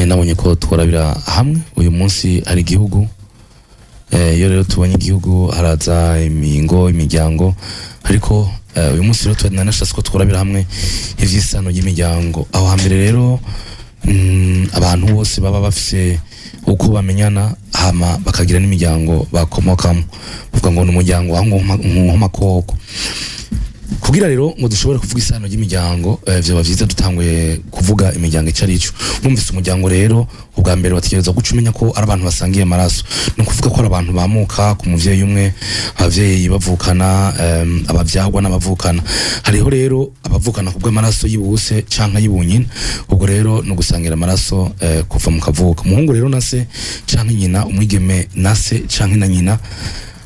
nabonye ko tworabira hamwe uyu munsi ari igihugu iyo rero tubonye igihugu haraza imingo imiryango ariko uyu munsi rero twanashaka ko tworabira hamwe ivyisano y'imiryango aho hambere rero abantu bose baba bafise uko bamenyana hama bakagira n'imiryango bakomokamo uvuga ngo n'umuryango aho nkomakoko kugira rero ngo dushobore kuvuga isano ry'imiryango byo bavyiza dutanguye kuvuga imiryango icarico numvise umuryango rero ubwa mbere bategereza gucumenya ko ari abantu basangiye amaraso no kuvuga ko ari abantu bamuka ku muvyeyi umwe abavyeyi bavukana abavyagwa n'abavukana hariho rero abavukana kubwo amaraso y'ibuse canka y'ubunyina ubwo rero no gusangira amaraso kuva mu kavuka umuhungu rero nase canka nyina umwigeme nase canka na nyina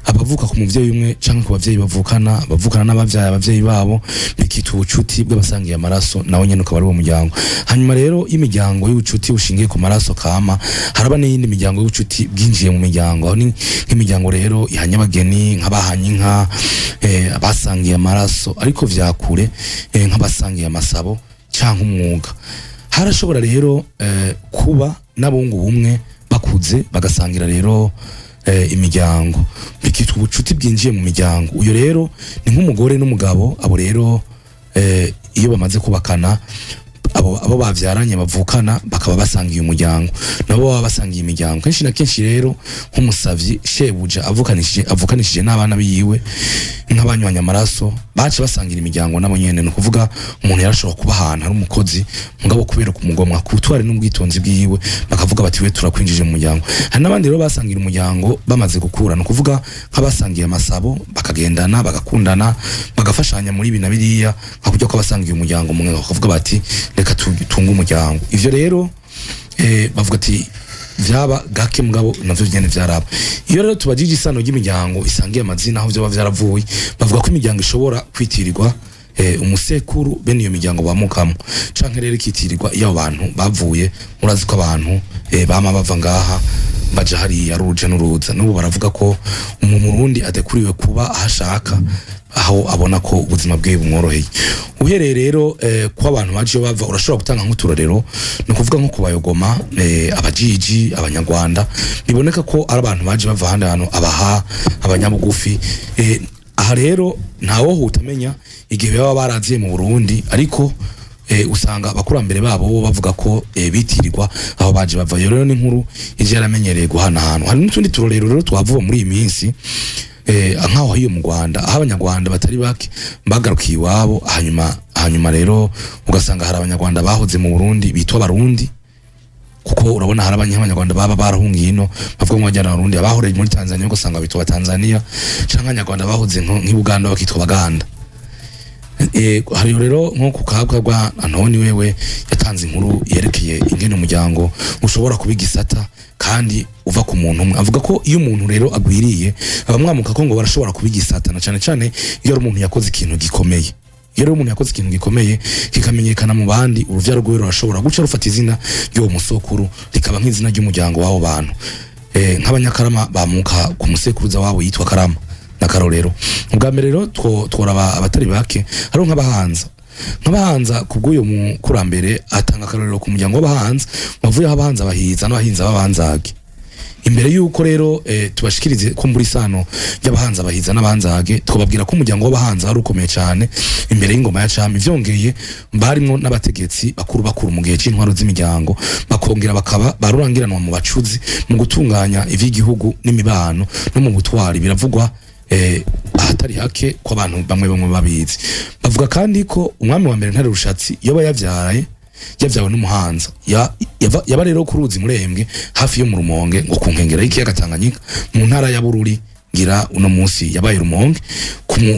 abavuka ku muvyeyi umwe canke ku bavyeyi bavukana n'abavyaye abavyeyi babo bikita ubucuti bw'abasangiye amaraso nawe nyene ukaba ari uwo muryango hanyuma rero imiryango y'ubucuti ushingiye ku maraso kama haraba n'iyindi miryango y'ubucuti bwinjiye mu miryango aho ni nk'imiryango rero ihanye abageni nk'abahanye inka abasangiye amaraso ariko vyakure nk'abasangiye amasabo canke umwuga harashobora rero kuba n'abungu bumwe bakuze bagasangira rero imiryango bikitwa ubucuti bwinjiye mu miryango uyo rero ni nk'umugore n'umugabo abo rero iyo bamaze kubakana abo bavyaranye bavukana bakaba basangiye umuryango nabo baba basangiye imiryango kenshi na kenshi rero nk'umusavyi shebuja avukanishije n'abana biyiwe nk'abanywanya amaraso bace basangira imiryango nabo nyene no kuvuga umuntu yarashobora kuba ahantu ari umukozi mugabo kubera kumugomwa kutware n'ubwitonzi bwiwe bakavuga bati we turakwinjije mu muryango hari n'abandi rero basangira umuryango bamaze gukura no kuvuga nk'abasangiye amasabo bakagendana bagakundana bagafashanya muri ibi na biriya nk'uburyo ko basangiye umuryango umwe bakavuga bati reka tunga umuryango ivyo rero bavuga ati vyaba gake mugabo navyo nyene vyaraba iyo rero tubajije isano ry'imiryango isangiye amazina aho vyoba vyaravuye bavuga ko imiryango ishobora kwitirirwa umusekuru bene iyo miryango bamukamo canke rero ikitirirwa iyo abantu bavuye murazi ko abantu bama bava ngaha baja hari yaruje n'uruza n'ubu baravuga ko mu Burundi adekuriwe kuba ahashaka aho abona ko ubuzima bwe bumworoheye uhereye rero ko abantu baje bava urashobora gutanga nk'uturorero no kuvuga nko kubayogoma abajiji abanyarwanda biboneka ko ari abantu baje bava handi hano abaha abanyabugufi aha rero ntawo hutamenya igihe baba baraziye mu Burundi ariko usanga abakurambere babo bavuga ko bitirirwa aho baje bava rero n'inkuru ije yaramenyereye guhana ahantu hari n'utundi turorero rero twavuba muri iyi minsi nkaho hiyo mu Rwanda aho abanyarwanda batari bake bagarukiye iwabo hanyuma rero ugasanga hari abanyarwanda bahoze mu Burundi bitwa Barundi kuko urabona hari abanyarwanda baba barahungiye ino bavuga ngo bajyana Barundi abahoreye muri Tanzania ugasanga bitwa Tanzania canke abanyarwanda bahoze nk'i Buganda bakitwa Baganda hari rero nko kukabwa bwa Antoni wewe yatanze inkuru yerekeye ingene umuryango ushobora kubigisata kandi uva ku muntu umwe avuga ko iyo umuntu rero agwiriye abamwamuka ko ngo barashobora kubigisata na cyane iyo umuntu yakoze ikintu gikomeye iyo umuntu yakoze ikintu gikomeye kikamenyekana mu bandi uruvyaro rwe rurashobora guca rufata izina ry'uwo musokuru rikaba nk'izina ry'umuryango w'abo bantu nk'abanyakarama bamuka ku musekuruza wabo yitwa Karama na Karorero ubwa mbere rero tworaba abatari bake hari nk'abahanza kubw'uyo mukurambere atanga akarorero ku muryango w'abahanza bavuye abahanza bahiza n'abahinza babanzage imbere yuko rero tubashikirize ko muri sano y'abahanza bahiza n'abanzage twababwira ko umuryango w'abahanza ari ukomeye cyane imbere y'ingoma ya Cami vyongeye barimwo n'abategetsi bakuru mu gihe c'intwaro z'imiryango bakongera bakaba barurangiranwa mu bacuzi mu gutunganya ivy'igihugu n'imibano no mu butwari biravugwa ahatari hake ko abantu bamwe babizi bavuga kandi ko umwami wa mbere Ntare Rushatsi yoba yavyawe n'umuhanza yaba rero ku ruzi Murembwe hafi yo mu Rumonge ngo ku nkengera y'ikiyaga Tanganyika mu ntara ya Bururi ngira uno munsi yabaye Rumonge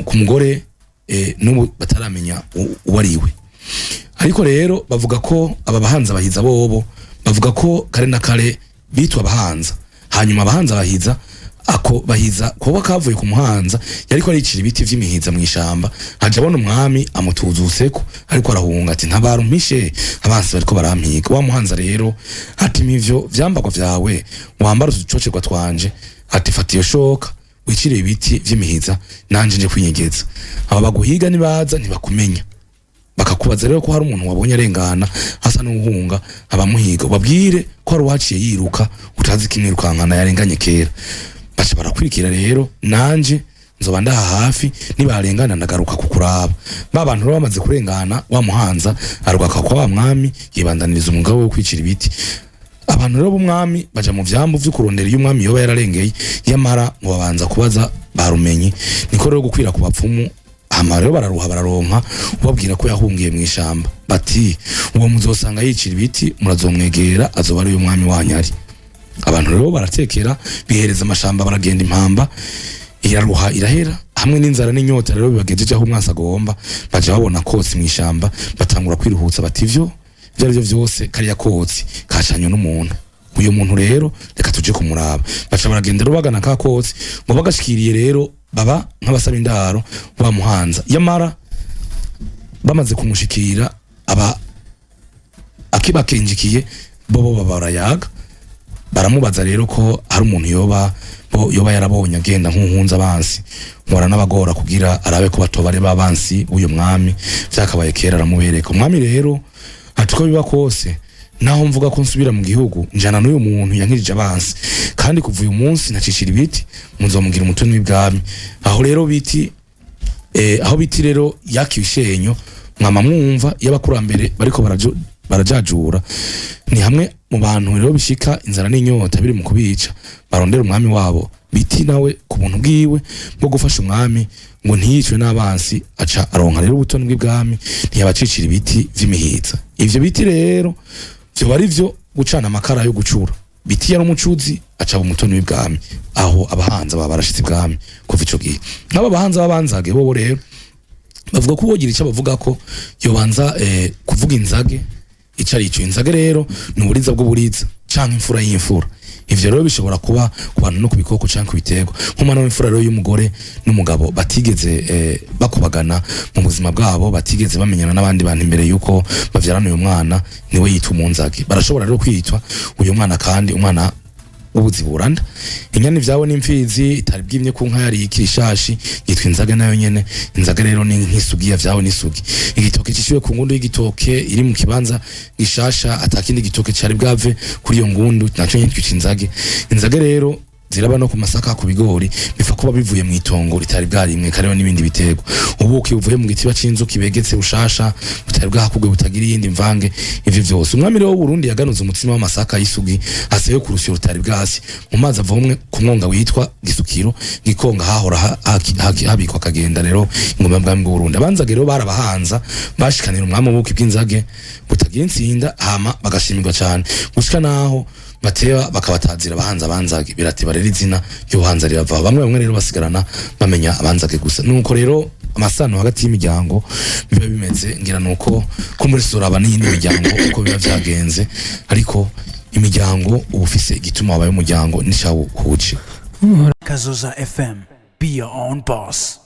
ku mugore n'ubu bataramenya uwariwe ariko rero bavuga ko aba bahanza bahiza bobo bavuga ko kare na kare bitwa abahanza hanyuma abahanza bahiza kuba kavuye ku muhanza yariko aricira ibiti vy'imihiza mu ishamba haje abona umwami amutuza useko ariko arahunga ati ntabaru mpishe abansi bariko barampiga wa muhanza rero ati mivyo vyambagwa vyawe wambara uducocerwa twanje ati fata iyo shoka wicire ibiti vy'imihiza nanje nje kwinyegeza aba baguhiga nibaza ntibakumenya bakakubaza rero ko hari umuntu wabonye arengana hasa n'uhunga abamuhiga babwire ko ari waciye yiruka utazi kimwirukankana yarenganye kera baca barakurikira rero nanje nzoba ndaha hafi nibarengana ndagaruka kukuraba babantu rero bamaze kurengana wamuhanza arugaka kwa mwami yibandaniriza umugabo wo kwicira ibiti abantu rero b'umwami baja mu vyambu vyo kurondera y'umwami yoba yararengeye yamara ngo babanza kubaza barumenye niko rero gukwira ku bapfumu hama rero bararuha bararonka ubabwira ko yahungiye mu ishamba bati uwo muzosanga yicira ibiti murazomwegera azoba ari y'umwami wanyari abantu rero baratekera bihereza amashamba baragenda impamba iraruha irahera hamwe n'inzara n'inyota rero bibagejeje aho umwansi agomba baje babona kotsi mu ishamba batangura kwiruhutsa bati ivyo byarivyo vyose kariya kotsi kacanye n'umuntu uyo muntu rero reka tuje kumuraba baca baragenda rero bagana ka kotsi ngo bagashikiriye rero baba nk'abasaba indaro bamuhanza yamara bamaze kumushikira aba akibakenjikiye bobo babarayaga baramubaza rero ko hari umuntu yoba yarabonye agenda nk'uhunza abansi ngora n'abagora kugira arabe ko batobare babansi uyo mwami vyakabaye kera aramubereka umwami rero atuko biba kose naho mvuga ko nsubira mu gihugu njana n'uyu muntu yankirije abansi kandi kuva uyu munsi nacicira ibiti muzomugira umutoni w'ibwami aho rero biti rero yakishenyo mwama mwumva y'abakurambere bariko barajajura ni hamwe mu bantu rero bishika inzara n'inyota biri mu kubica barondera umwami wabo biti nawe ku buntu bwiwe bwo gufasha umwami ngo ntiyicwe n'abansi aca aronka rero ubutoni bw'ibwami ntiyabacicira ibiti vy'imihiza ivyo biti rero vyo bari vyo gucana amakara yo gucura biti yari umucuzi aca umutoni w'ibwami aho abahanza baba barashitse ibwami kuva ico gihe n'aba bahanza babanzage bo rero bavuga ko uwogira ico bavuga ko yobanza kuvuga inzage icarico inzage rero n'uburiza bw'uburiza canke imfura y'imfura ivyo rero bishobora kuba ku bantu no kubikoko canke kubitego nk'umwana w'imfura rero y'umugore n'umugabo batigeze bakubagana mu buzima bwabo batigeze bamenyana n'abandi bantu imbere yuko bavyarana uyu mwana niwe yitwa umunzage barashobora rero kwitwa uyu mwana kandi umwana ubuziburanda inyani vyawe n'imfizi itari bwimye ku nka yari ikirishashi yitwa inzage nayo nyene inzage rero ni nk'isugi vyawe n'isugi igitoke cishiwe ku ngundu y'igitoke iri mu kibanza gishasha atakindi gitoke cari bwave kuri iyo ngundu naco yitwa inzage inzage rero ziraba no ku masaka ku bigori bifa kuba bivuye mu itongo ritari bwarimwe kareba n'ibindi bitego ubuki buvuye mu gitiba c'inzuki begetse bushasha butari bwahakugwe butagira iyindi mvange ivyo vyose umwami rero w'Uburundi yaganuza umutsima w'amasaka y'isugi aseye ku rusyo rutari bwasi mu mazi avomwe ku mwonga witwa gisukiro gikonga hahora habikwa kagenda rero ingoma y'ubwami bw'Uburundi abanzage rero barabahanza bashikanira umwami w'ubuki bw'inzage butagira intsinda hama bagashimirwa cyane gushika naho bateba bakabatazira abahanza abanzage birateba rero izina y'ubuhanza rirava bamwe rero basigarana bamenya abanzage gusa nuko rero amasano hagati y'imiryango biba bimeze ngira nuko ko muri suraba n'iyindi miryango uko biba vyagenze ariko imiryango ubufise igituma wabaye umuryango nishawo kuci Kazoza FM, be your own boss.